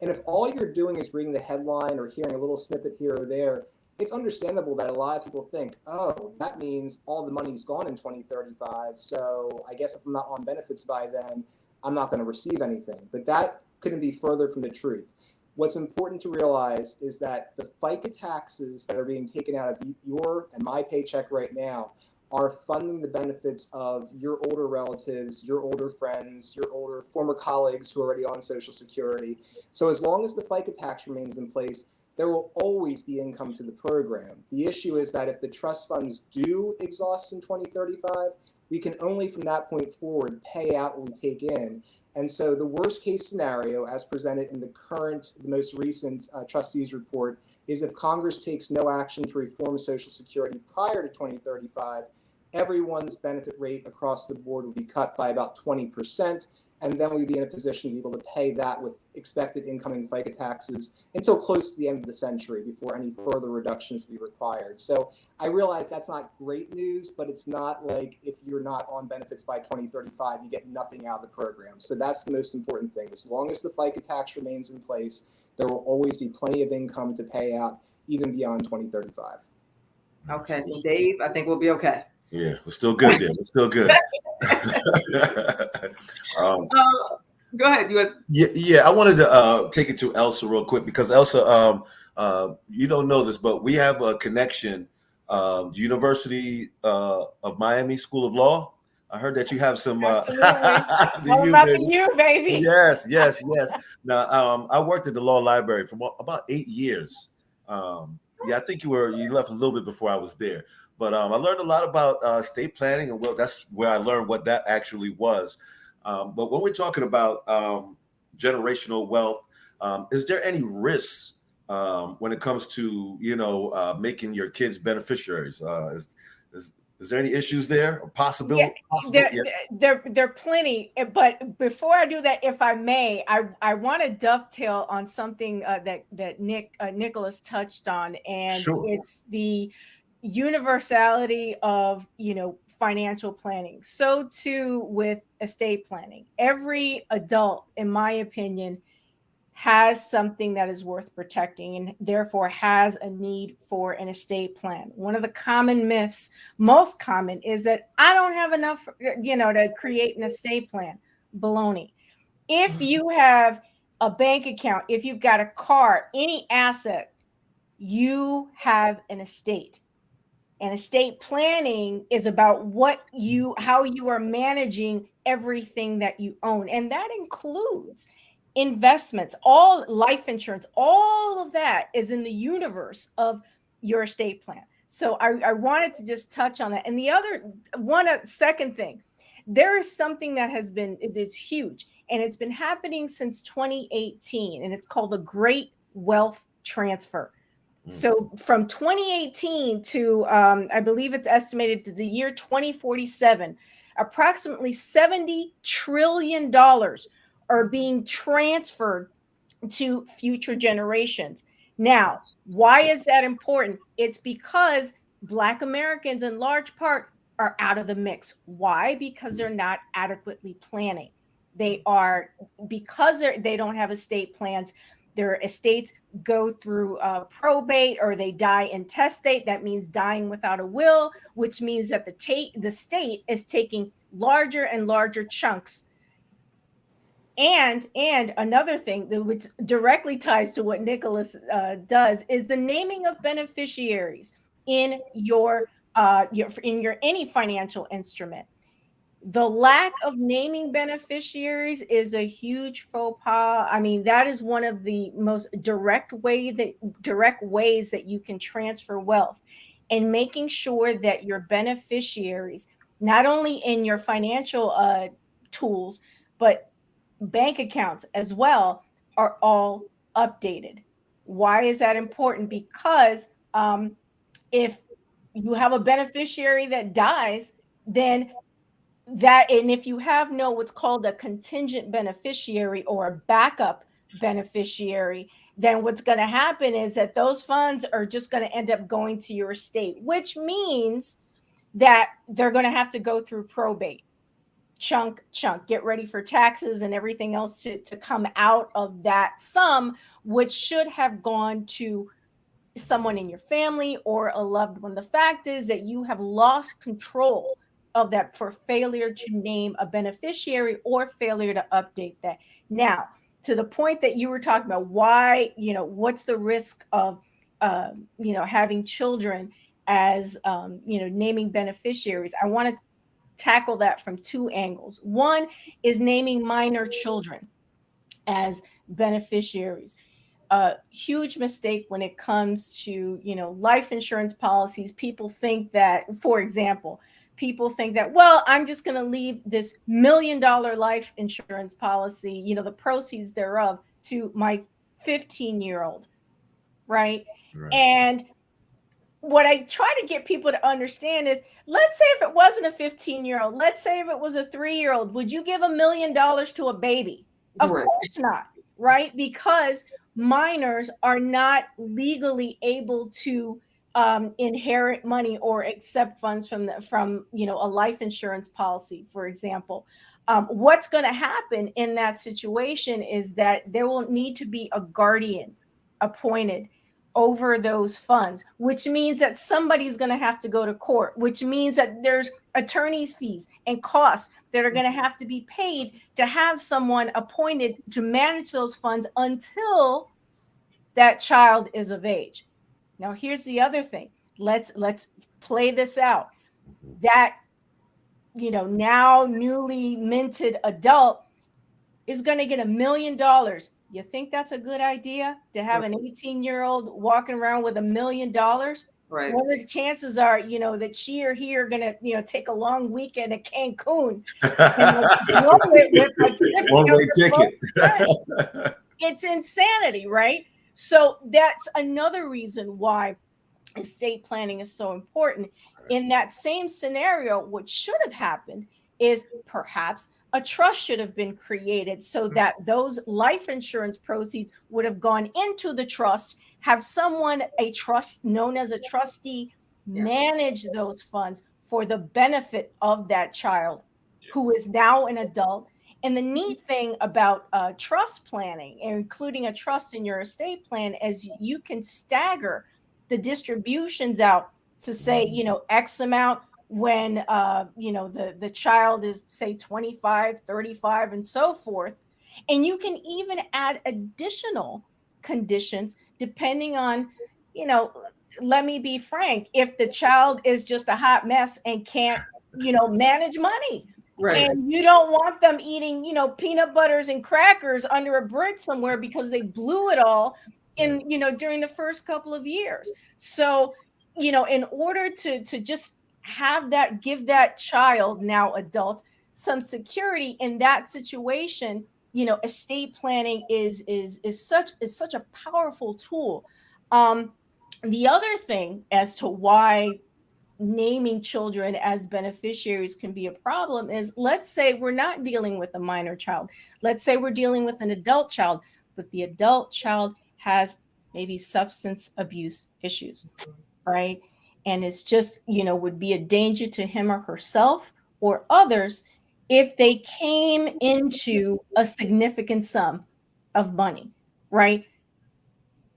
And if all you're doing is reading the headline or hearing a little snippet here or there, it's understandable that a lot of people think, oh, that means all the money's gone in 2035. So I guess if I'm not on benefits by then, I'm not going to receive anything. But that couldn't be further from the truth. What's important to realize is that the FICA taxes that are being taken out of your and my paycheck right now are funding the benefits of your older relatives, your older friends, your older former colleagues who are already on Social Security. So as long as the FICA tax remains in place, there will always be income to the program. The issue is that if the trust funds do exhaust in 2035, we can only from that point forward pay out what we take in. And so the worst case scenario, as presented in the most recent trustees report, is if Congress takes no action to reform Social Security prior to 2035, everyone's benefit rate across the board will be cut by about 20%. And then we'd be in a position to be able to pay that with expected incoming FICA taxes until close to the end of the century before any further reductions be required. So I realize that's not great news, but it's not like if you're not on benefits by 2035, you get nothing out of the program. So that's the most important thing. As long as the FICA tax remains in place, there will always be plenty of income to pay out even beyond 2035. Okay, so Dave, I think we'll be okay. Yeah, we're still good there. We're still good. Go ahead. Yeah. I wanted to take it to Elsa real quick because Elsa, you don't know this, but we have a connection. The University of Miami School of Law. I heard that you have some. All about the U, baby. Yes. Now, I worked at the law library for about 8 years. I think you left a little bit before I was there. But I learned a lot about estate planning, and that's where I learned what that actually was. But when we're talking about generational wealth, is there any risks when it comes to making your kids beneficiaries? Is there any issues there or possibility? There are plenty. But before I do that, if I may, I want to dovetail on something that Nicolas touched on, and It's the universality of financial planning. So too with estate planning. Every adult, in my opinion, has something that is worth protecting and therefore has a need for an estate plan. One of the common myths, most common, is that I don't have enough to create an estate plan. Baloney. If you have a bank account, if you've got a car, any asset, you have an estate. And estate planning is about how you are managing everything that you own. And that includes investments, all life insurance, all of that is in the universe of your estate plan. So I wanted to just touch on that. And the second thing, there is something that it's huge, and it's been happening since 2018, and it's called the Great Wealth Transfer. So from 2018 to, I believe it's estimated to the year 2047, approximately $70 trillion are being transferred to future generations. Now, why is that important? It's because Black Americans in large part are out of the mix. Why? Because they're not adequately planning. They don't have estate plans. Their estates go through probate, or they die intestate. That means dying without a will, which means that the state is taking larger and larger chunks. And another thing that which directly ties to what Nicolas does is the naming of beneficiaries in your any financial instrument. The lack of naming beneficiaries is a huge faux pas. I mean, that is one of the most direct ways that you can transfer wealth, and making sure that your beneficiaries, not only in your financial tools, but bank accounts as well, are all updated. Why is that important? Because if you have a beneficiary that dies, then and if you have what's called a contingent beneficiary or a backup beneficiary, then what's going to happen is that those funds are just going to end up going to your estate, which means that they're going to have to go through probate, chunk, get ready for taxes and everything else to come out of that sum, which should have gone to someone in your family or a loved one. The fact is that you have lost control of that for failure to name a beneficiary or failure to update that. Now, to the point that you were talking about, why, what's the risk of, having children as, naming beneficiaries? I want to tackle that from two angles. One is naming minor children as beneficiaries. A huge mistake when it comes to, life insurance policies. People think that, for example, well, I'm just going to leave this $1 million life insurance policy, the proceeds thereof, to my 15-year-old, right? And what I try to get people to understand is, let's say if it wasn't a 15-year-old, let's say if it was a 3-year-old, would you give $1 million to a baby? Of course not, right? Because minors are not legally able to inherit money or accept funds from a life insurance policy, for example. What's going to happen in that situation is that there will need to be a guardian appointed over those funds, which means that somebody's going to have to go to court, which means that there's attorney's fees and costs that are going to have to be paid to have someone appointed to manage those funds until that child is of age. Now, here's the other thing. Let's play this out. That, now newly minted adult is going to get $1 million. You think that's a good idea to have an 18-year-old walking around with $1 million? Right. What are the chances are, that she or he are going to, take a long weekend at Cancun? One-way ticket. It's insanity, right? So that's another reason why estate planning is so important. In that same scenario, what should have happened is perhaps a trust should have been created so that those life insurance proceeds would have gone into the trust, have someone, a trust known as a trustee, manage those funds for the benefit of that child who is now an adult. And the neat thing about trust planning, including a trust in your estate plan, is you can stagger the distributions out to say, X amount when, the child is, say, 25, 35, and so forth. And you can even add additional conditions depending on, let me be frank, if the child is just a hot mess and can't, manage money. Right. And you don't want them eating, peanut butters and crackers under a bridge somewhere because they blew it all in, during the first couple of years. So, in order to just have that, give that child, now adult, some security in that situation, estate planning is such a powerful tool. The other thing as to why naming children as beneficiaries can be a problem is, let's say we're not dealing with a minor child. Let's say we're dealing with an adult child, but the adult child has maybe substance abuse issues, right? And it's just, would be a danger to him or herself or others if they came into a significant sum of money, right?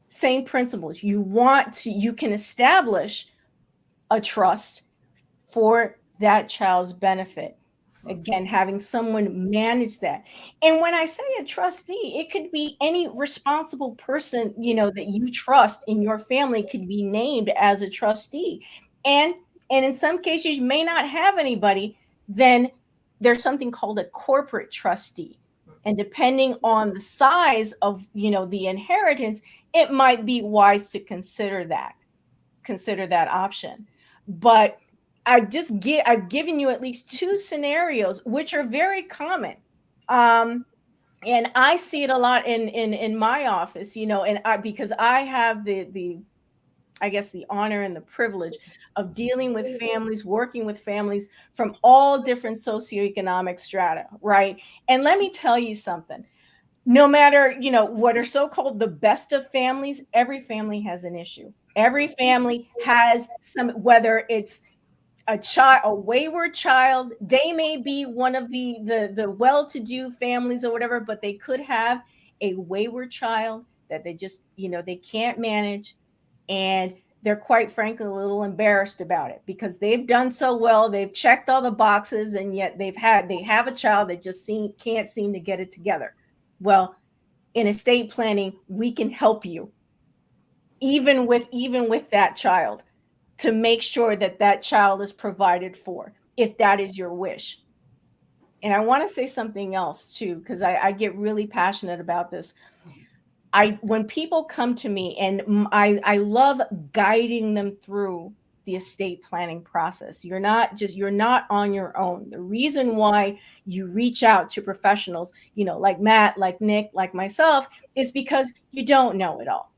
Same principles. You can establish a trust for that child's benefit. Again, having someone manage that. And when I say a trustee, it could be any responsible person, that you trust in your family could be named as a trustee. And in some cases, you may not have anybody, then there's something called a corporate trustee. And depending on the size of, the inheritance, it might be wise to consider that option. But I've given you at least two scenarios, which are very common. And I see it a lot in my office, and because I have I guess, the honor and the privilege of dealing with families, working with families from all different socioeconomic strata, right? And let me tell you something. No matter, what are so-called the best of families, every family has an issue. Every family has some, whether it's a wayward child, they may be one of the well-to-do families or whatever, but they could have a wayward child that they just, they can't manage. And they're quite frankly a little embarrassed about it because they've done so well. They've checked all the boxes, and yet they have a child that just can't seem to get it together. Well, in estate planning, we can help you even with that child, to make sure that that child is provided for, if that is your wish. And I want to say something else too, because I get really passionate about this. When people come to me, and I love guiding them through the estate planning process. You're not on your own. The reason why you reach out to professionals, like Matt, like Nick, like myself, is because you don't know it all.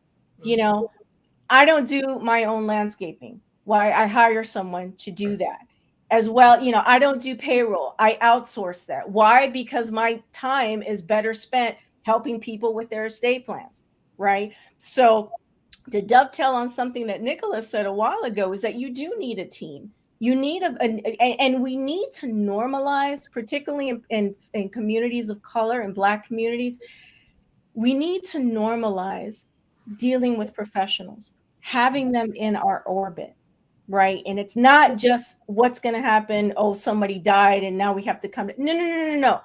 I don't do my own landscaping. Why? I hire someone to do that as well. I don't do payroll. I outsource that. Why? Because my time is better spent helping people with their estate plans, right? So to dovetail on something that Nicolas said a while ago, is that you do need a team. You need and we need to normalize, particularly in communities of color and Black communities, we need to normalize dealing with professionals, having them in our orbit, right? And it's not just what's going to happen. Oh, somebody died and now we have to come. No.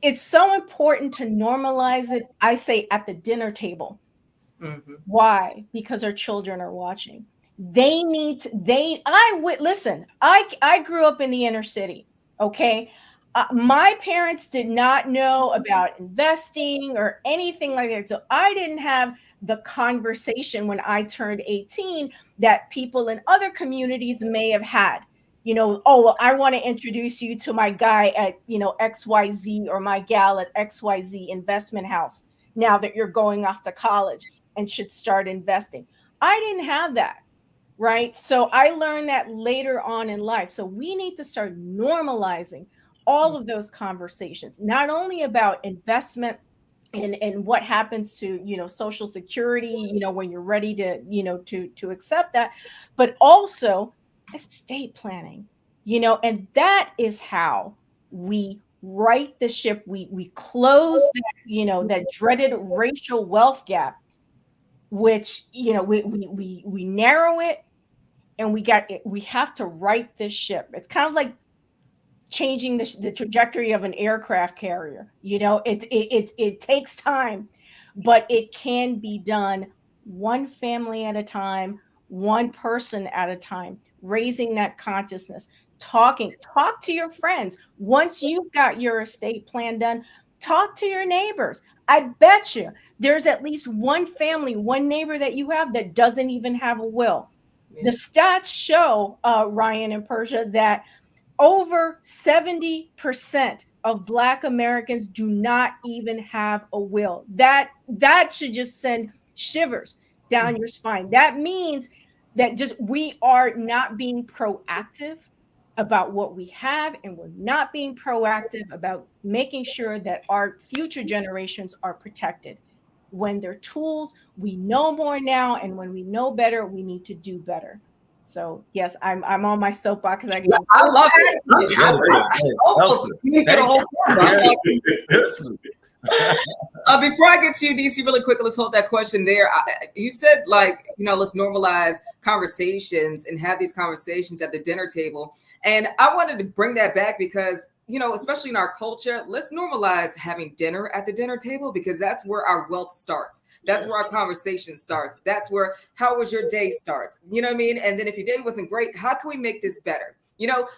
It's so important to normalize it. I say at the dinner table. Mm-hmm. Why? Because our children are watching. They need to, listen, I grew up in the inner city. Okay. My parents did not know about investing or anything like that. So I didn't have the conversation when I turned 18 that people in other communities may have had. I want to introduce you to my guy at, XYZ, or my gal at XYZ investment house now that you're going off to college and should start investing. I didn't have that. Right. So I learned that later on in life. So we need to start normalizing all of those conversations, not only about investment and what happens to, Social Security, when you're ready to, to accept that, but also estate planning, and that is how we right the ship. We close that, that dreaded racial wealth gap, which, we narrow it, and we have to right this ship. It's kind of like changing the trajectory of an aircraft carrier. It takes time, but it can be done one family at a time, one person at a time, raising that consciousness, talk to your friends. Once you've got your estate plan done, talk to your neighbors. I bet you there's at least one family, one neighbor that you have that doesn't even have a will. Yeah. The stats show, Ryan and Persia, that over 70% of Black Americans do not even have a will. That should just send shivers down your spine. That means that we are not being proactive about what we have, and we're not being proactive about making sure that our future generations are protected. When they're tools, we know more now, and when we know better, we need to do better. So yes, I'm on my soapbox because I love it. Before I get to you, DC, really quick, let's hold that question there. You said, let's normalize conversations and have these conversations at the dinner table. And I wanted to bring that back because, especially in our culture, let's normalize having dinner at the dinner table, because that's where our wealth starts. That's where our conversation starts. That's where how was your day starts. You know what I mean? And then if your day wasn't great, how can we make this better?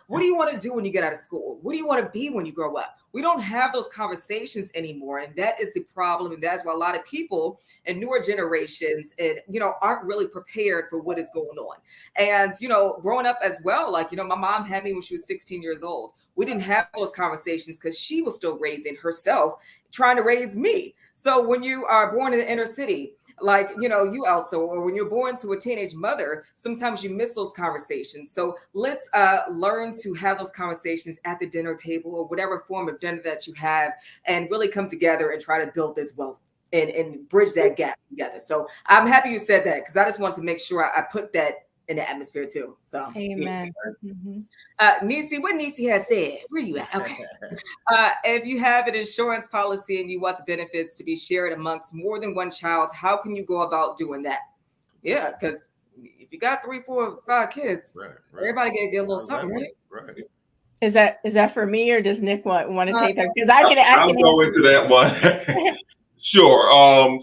What do you want to do when you get out of school? What do you want to be when you grow up? We don't have those conversations anymore. And that is the problem. And that's why a lot of people and newer generations aren't really prepared for what is going on. And, growing up as well, my mom had me when she was 16 years old. We didn't have those conversations because she was still raising herself, trying to raise me. So when you are born in the inner city, like, you know, you also, or when you're born to a teenage mother, sometimes you miss those conversations. So let's learn to have those conversations at the dinner table or whatever form of dinner that you have, and really come together and try to build this wealth and bridge that gap together. So I'm happy you said that, because I just want to make sure I put that in the atmosphere too. So Amen. Nisi, what Nisi has said, where you at? Okay. If you have an insurance policy and you want the benefits to be shared amongst more than one child, how can you go about doing that? Yeah, because if you got 3, 4, 5 kids, everybody get a little something, right? Right. Is that for me, or does Nick want to take that? Because I can go into that one. Sure.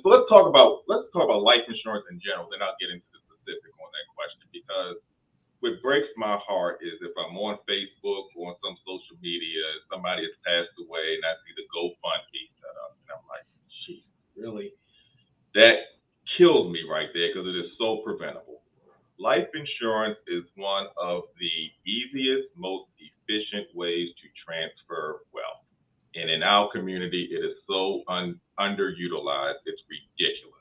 So let's talk about life insurance in general. Then I'll get into the specific on that question, because what breaks my heart is if I'm on Facebook or on some social media, somebody has passed away, and I see the GoFundMe set up, and I'm like, geez, really? That kills me right there, because it is so preventable. Life insurance is one of the easiest, most efficient ways to transfer wealth. And in our community, it is so underutilized, it's ridiculous.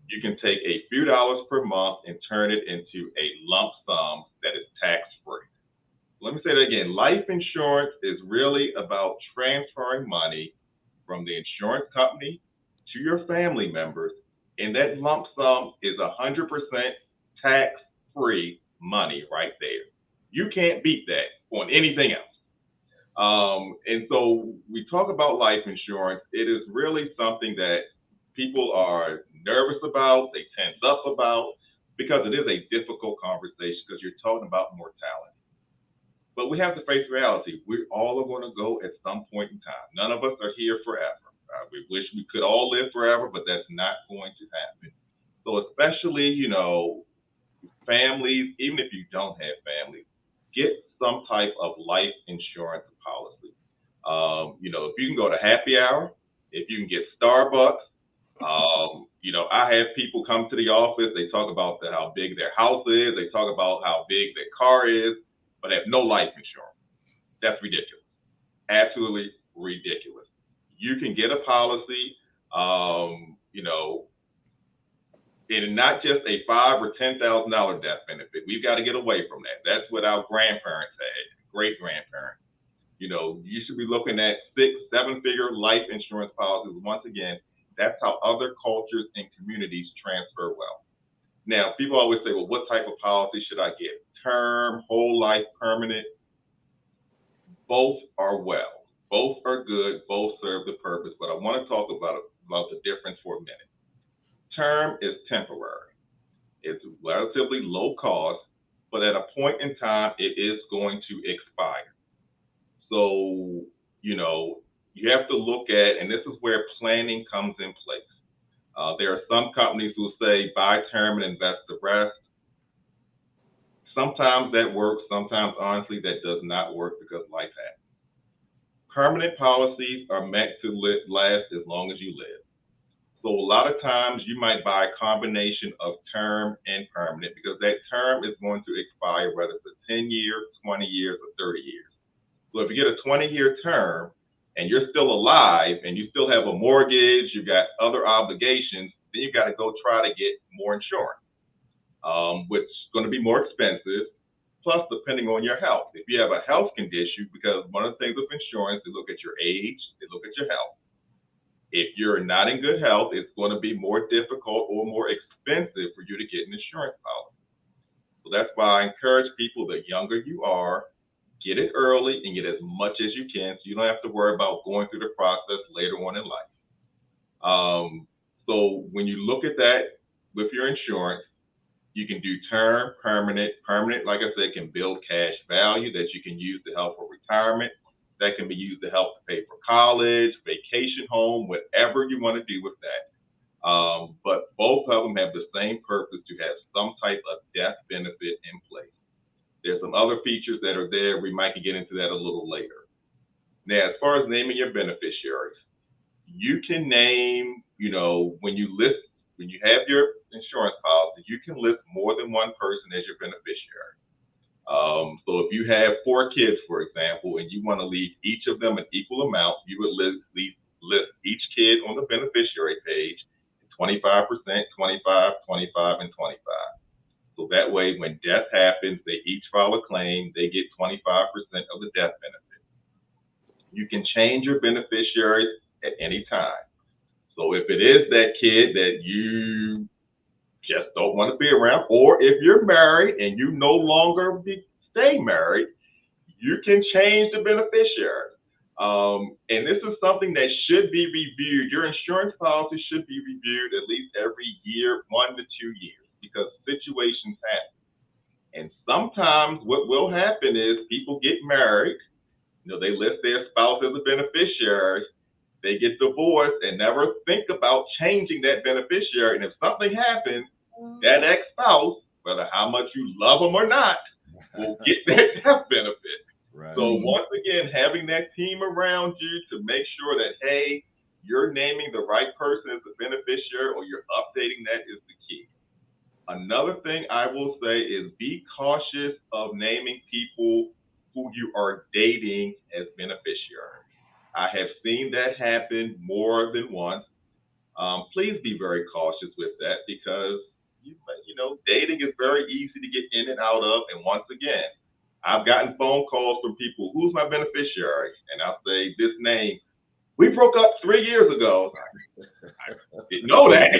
You can take a few dollars per month and turn it into a lump sum that is tax-free. Let me say that again. Life insurance is really about transferring money from the insurance company to your family members, and that lump sum is 100% tax-free money right there. You can't beat that on anything else. And so we talk about life insurance. It is really something that people are nervous about, they tense up about, because it is a difficult conversation, because you're talking about mortality. But we have to face reality. We all are going to go at some point in time. None of us are here forever. We wish we could all live forever, but that's not going to happen. So especially, you know, families, even if you don't have families, get some type of life insurance policy. You know, if you can go to happy hour, if you can get Starbucks, you know, I have people come to the office, they talk about how big their house is, they talk about how big their car is, but have no life insurance. That's ridiculous. Absolutely ridiculous. You can get a policy, you know, and not just a $5,000 or $10,000 death benefit. We've got to get away from that. That's what our grandparents had, great grandparents. You know, you should be looking at 6, 7-figure life insurance policies. Once again, that's how other cultures and communities transfer wealth. Now, people always say, well, what type of policy should I get? Term, whole life, permanent? Both are well. Both are good. Both serve the purpose. But I want to talk about the difference for a minute. Term is temporary. It's relatively low cost, but at a point in time, it is going to expire. So, you know, you have to look at, and this is where planning comes in place. There are some companies who say buy term and invest the rest. Sometimes that works. Sometimes, honestly, that does not work, because life happens. Permanent policies are meant to last as long as you live. So a lot of times you might buy a combination of term and permanent, because that term is going to expire, whether it's a 10 years, 20 years, or 30 years. So if you get a 20-year term and you're still alive and you still have a mortgage, you've got other obligations, then you got to go try to get more insurance, which is going to be more expensive. Plus, depending on your health, if you have a health condition, because one of the things with insurance, they look at your age, they look at your health. If you're not in good health, it's going to be more difficult or more expensive for you to get an insurance policy. So that's why I encourage people, the younger you are, get it early and get as much as you can, so you don't have to worry about going through the process later on in life. So when you look at that with your insurance, you can do term, permanent. Permanent, like I said, can build cash value that you can use to help for retirement. That can be used to help pay for college, vacation home, whatever you want to do with that. But both of them have the same purpose, to have some type of death benefit in place. There's some other features that are there. We might get into that a little later. Now, as far as naming your beneficiaries, you can name, you know, when you have your insurance policy, you can list more than one person as your beneficiary. So if you have 4 kids, for example, and you want to leave each of them an equal amount, you would list each kid on the beneficiary page, 25%, 25%, change your beneficiaries at any time. So if it is that kid that you just don't want to be around, or if you're married and you no longer stay married, you can change the beneficiary. And this is something that should be reviewed. Your insurance policy should be reviewed at least every year, 1 to 2 years, because situations happen. And sometimes what will happen is people get married, they list their spouse as a beneficiary, they get divorced and never think about changing that beneficiary. And if something happens, that ex-spouse, whether how much you love them or not, will get that death benefit. Right. So once again, having that team around you to make sure that, hey, you're naming the right person as the beneficiary or you're updating that is the key. Another thing I will say is be cautious of naming people who you are dating as beneficiaries. I have seen that happen more than once. Please be very cautious with that because, dating is very easy to get in and out of. And once again, I've gotten phone calls from people, who's my beneficiary? And I'll say this name. We broke up 3 years ago. I didn't know that.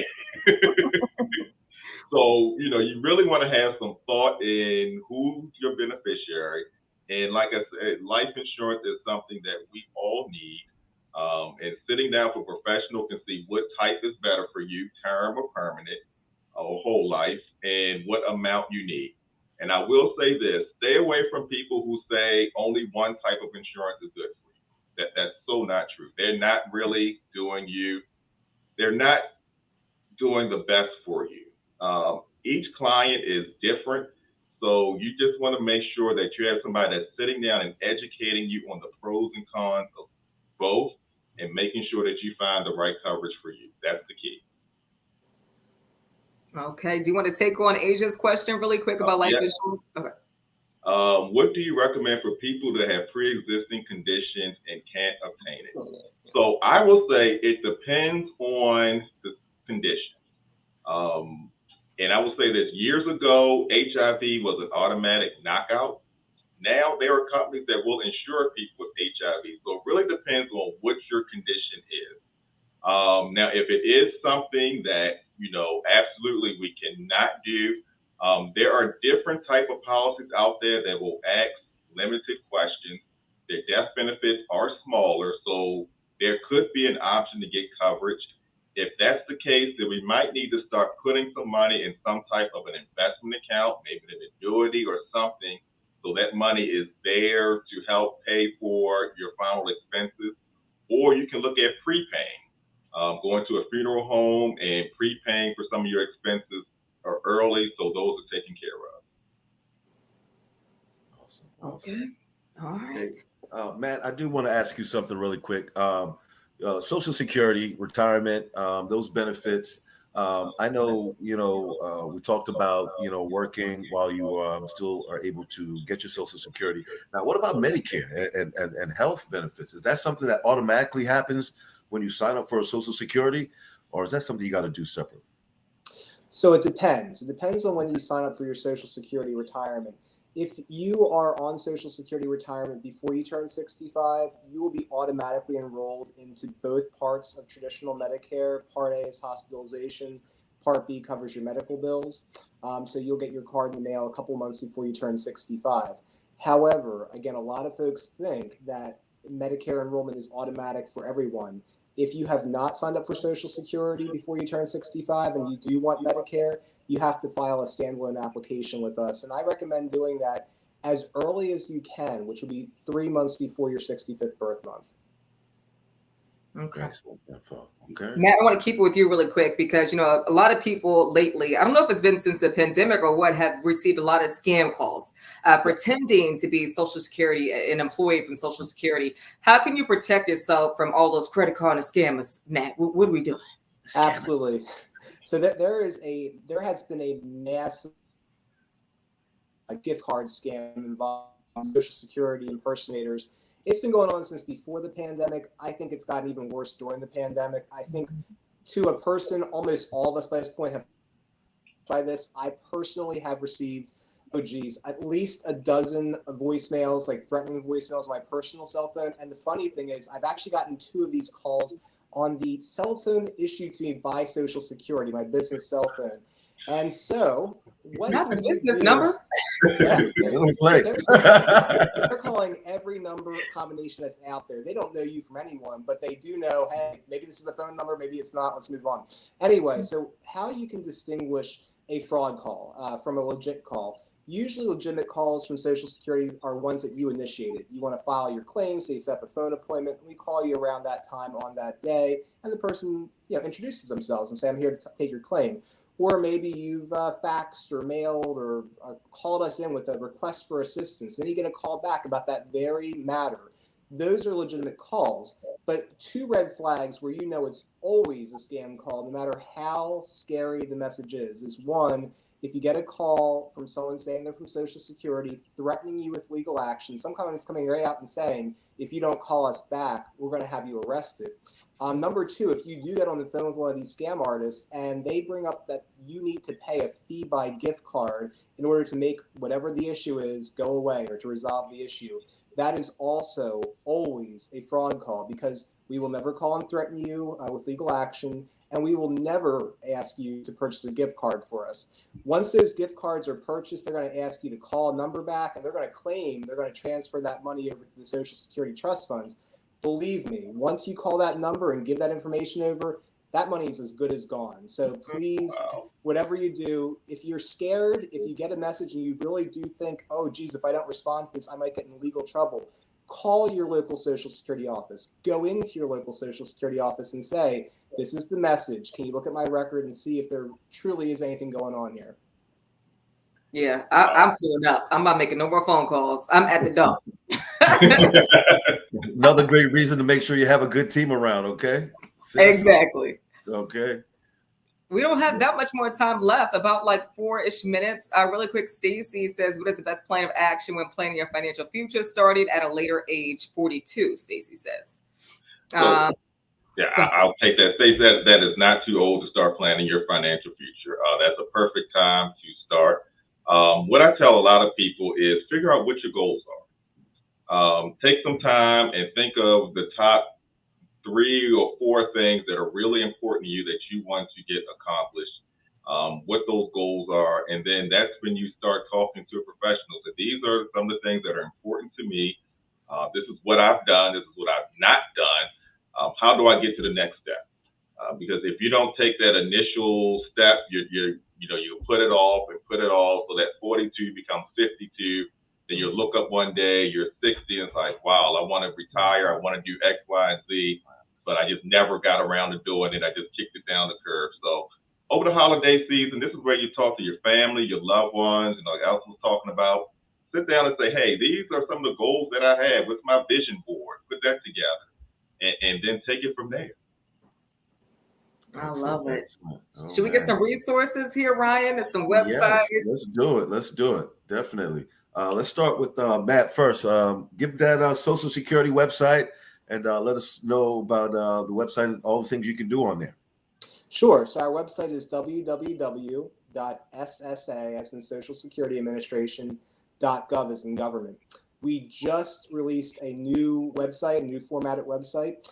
So, you really want to have some thought in who's your beneficiary. And like I said, life insurance is something that we all need. And sitting down for a professional can see what type is better for you, term or permanent, or whole life, and what amount you need. And I will say this, stay away from people who say only one type of insurance is good for you. That's so not true. They're not really they're not doing the best for you. Each client is different. So you just want to make sure that you have somebody that's sitting down and educating you on the pros and cons of both and making sure that you find the right coverage for you. That's the key. Okay. Do you want to take on Asia's question really quick about life insurance? Okay. What do you recommend for people that have pre-existing conditions and can't obtain it? So I will say it depends on the condition. And I will say this, years ago, HIV was an automatic knockout. Now there are companies that will insure people with HIV. So it really depends on what your condition is. Now, if it is something that, absolutely we cannot do, there are different type of policies out there that will ask limited questions. Their death benefits are smaller, so there could be an option to get coverage. If that's the case, then we might need to start putting some money in some type of an investment account, maybe an annuity or something, so that money is there to help pay for your final expenses. Or you can look at prepaying, going to a funeral home and prepaying for some of your expenses early, so those are taken care of. Awesome. Okay. All right. Hey, Matt, I do want to ask you something really quick. Social Security, retirement, those benefits. I know, we talked about, working while you still are able to get your Social Security. Now, what about Medicare and health benefits? Is that something that automatically happens when you sign up for a Social Security, or is that something you got to do separately? So it depends. It depends on when you sign up for your Social Security retirement. If you are on Social Security retirement before you turn 65, you will be automatically enrolled into both parts of traditional Medicare. Part A is hospitalization. Part B covers your medical bills. So you'll get your card in the mail a couple months before you turn 65. However, again, a lot of folks think that Medicare enrollment is automatic for everyone. If you have not signed up for Social Security before you turn 65 and you do want Medicare, you have to file a standalone application with us. And I recommend doing that as early as you can, which will be 3 months before your 65th birth month. Okay. Okay. Matt, I want to keep it with you really quick because, a lot of people lately, I don't know if it's been since the pandemic or what, have received a lot of scam calls pretending to be Social Security, an employee from Social Security. How can you protect yourself from all those credit card and scammers, Matt? What are we doing? Absolutely. So there has been a massive gift card scam involving Social Security impersonators. It's been going on since before the pandemic. I think it's gotten even worse during the pandemic. I think to a person, almost all of us by this point have tried this. I personally have received oh geez, at least a dozen voicemails, like threatening voicemails on my personal cell phone. And the funny thing is, I've actually gotten 2 of these calls on the cell phone issued to me by Social Security, my business cell phone. And so, what Not the can you business do? number. Yes, they're calling every number combination that's out there. They don't know you from anyone, but they do know, hey, maybe this is a phone number, maybe it's not. Let's move on. Anyway, so how you can distinguish a fraud call from a legit call. Usually legitimate calls from Social Security are ones that you initiated. You want to file your claim, so you set up a phone appointment, and we call you around that time on that day, and the person introduces themselves and say, I'm here to take your claim. Or maybe you've faxed or mailed or called us in with a request for assistance. Then you get a call back about that very matter. Those are legitimate calls. But 2 red flags where it's always a scam call, no matter how scary the message is one, if you get a call from someone saying they're from Social Security, threatening you with legal action, some company's coming right out and saying, if you don't call us back, we're going to have you arrested. Number 2, if you do that on the phone with one of these scam artists and they bring up that you need to pay a fee by gift card in order to make whatever the issue is go away or to resolve the issue, that is also always a fraud call, because we will never call and threaten you with legal action, and we will never ask you to purchase a gift card for us. Once those gift cards are purchased, they're going to ask you to call a number back, and they're going to claim they're going to transfer that money over to the Social Security trust funds. Believe me, once you call that number and give that information over, that money is as good as gone. So please, whatever you do, if you're scared, if you get a message and you really do think, oh, geez, if I don't respond to this, I might get in legal trouble, call your local Social Security office. Go into your local Social Security office and say, this is the message. Can you look at my record and see if there truly is anything going on here? Yeah, I'm pulling up. I'm not making no more phone calls. I'm at the dump. Another great reason to make sure you have a good team around, okay? Exactly. Okay. We don't have that much more time left, about like 4-ish minutes. Really quick, Stacy says, what is the best plan of action when planning your financial future starting at a later age, 42, Stacy says. I'll take that. Stacy, that is not too old to start planning your financial future. That's a perfect time to start. What I tell a lot of people is figure out what your goals are. Take some time and think of the top 3 or 4 things that are really important to you that you want to get accomplished, what those goals are. And then that's when you start talking to a professional. So these are some of the things that are important to me. This is what I've done. This is what I've not done. How do I get to the next step? Because if you don't take that initial step, you put it off and put it off, so that 42 becomes 52. Then you'll look up one day, you're 60, and it's like, wow, I want to retire. I want to do X, Y, and Z, but I just never got around to doing it. I just kicked it down the curve. So over the holiday season, this is where you talk to your family, your loved ones, like Elsa was talking about. Sit down and say, hey, these are some of the goals that I have. What's my vision board? Put that together, and then take it from there. I love it. Should we get some resources here, Ryan, and some websites? Yes, let's do it. Definitely. Let's start with Matt first. Give that Social Security website and let us know about the website and all the things you can do on there. Sure. So our website is www.ssa, as in Social Security Administration.gov, as in government. We just released a new website, a new formatted website.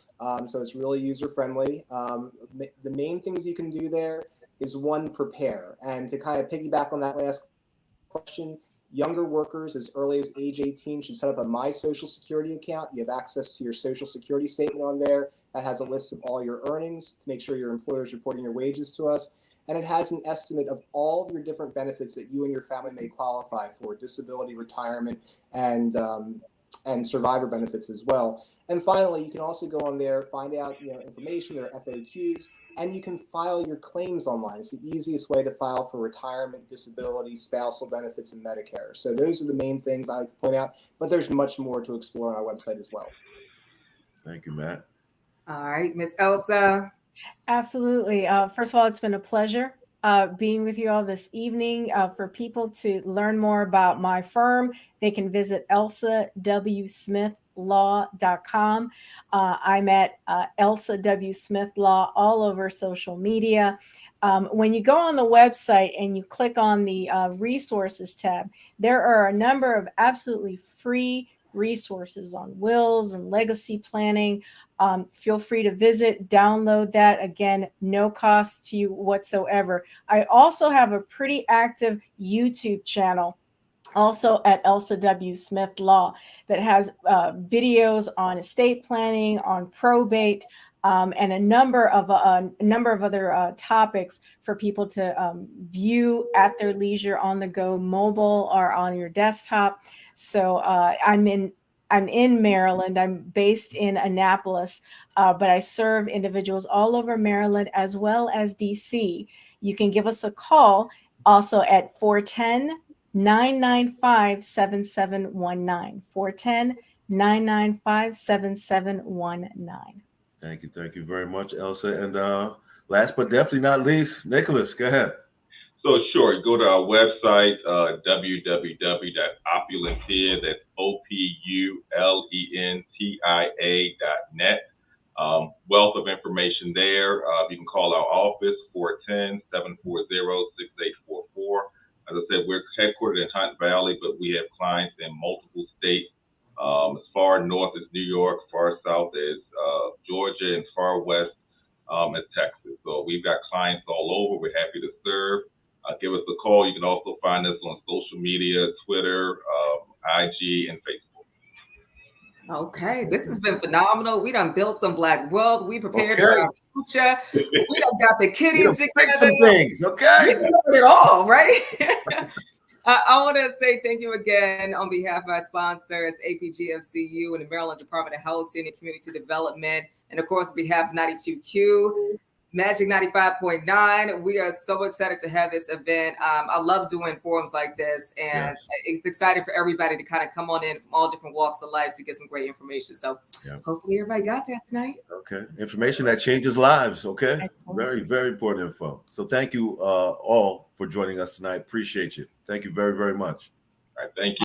So it's really user-friendly. The main things you can do there is, one, prepare. And to kind of piggyback on that last question, younger workers as early as age 18 should set up a My Social Security account. You have access to your Social Security statement on there. That has a list of all your earnings to make sure your employer is reporting your wages to us. And it has an estimate of all of your different benefits that you and your family may qualify for: disability, retirement, and survivor benefits as well. And finally, you can also go on there, find out information. There are FAQs, and you can file your claims online. It's the easiest way to file for retirement, disability, spousal benefits, and Medicare. So those are the main things I like to point out, but there's much more to explore on our website as well. Thank you, Matt. All right, Miss Elsa. Absolutely. First of all, it's been a pleasure being with you all this evening. For people to learn more about my firm, they can visit elsawsmithlaw.com. I'm at Elsa W. Smith Law all over social media. When you go on the website and you click on the resources tab, there are a number of absolutely free resources on wills and legacy planning. Feel free to visit, download that. Again, no cost to you whatsoever. I also have a pretty active YouTube channel, also at Elsa W. Smith Law, that has videos on estate planning, on probate, and a number of other topics for people to view at their leisure, on the go, mobile or on your desktop. So I'm in Maryland. I'm based in Annapolis, but I serve individuals all over Maryland as well as DC. You can give us a call also at 410-995-7719. 410-995-7719. Thank you very much, Elsa. And last but definitely not least, Nicolas, go ahead. So sure, go to our website, www.opulentia, that's OPULENTIA.net. Wealth of information there. You can call our office, 410-740-6844. As I said, we're headquartered in Hunt Valley, but we have clients in multiple states. As far north as New York, far south as Georgia, and far west as Texas. So we've got clients all over. We're happy to serve. Give us a call. You can also find us on social media, Twitter, IG, and Facebook. Okay, this has been phenomenal. We done built some Black wealth. We prepared for our future. We done got the kiddies together. Some things, okay? We covered it all, right? I want to say thank you again on behalf of our sponsors, APGFCU and the Maryland Department of Housing and Community Development, and of course, on behalf of 92Q, Magic 95.9. We are so excited to have this event. I love doing forums like this, and it's exciting for everybody to kind of come on in from all different walks of life to get some great information. So hopefully everybody got that tonight. Okay. Information that changes lives. Okay. Very, very important info. So thank you all for joining us tonight. Appreciate you. Thank you very, very much. All right. Thank you.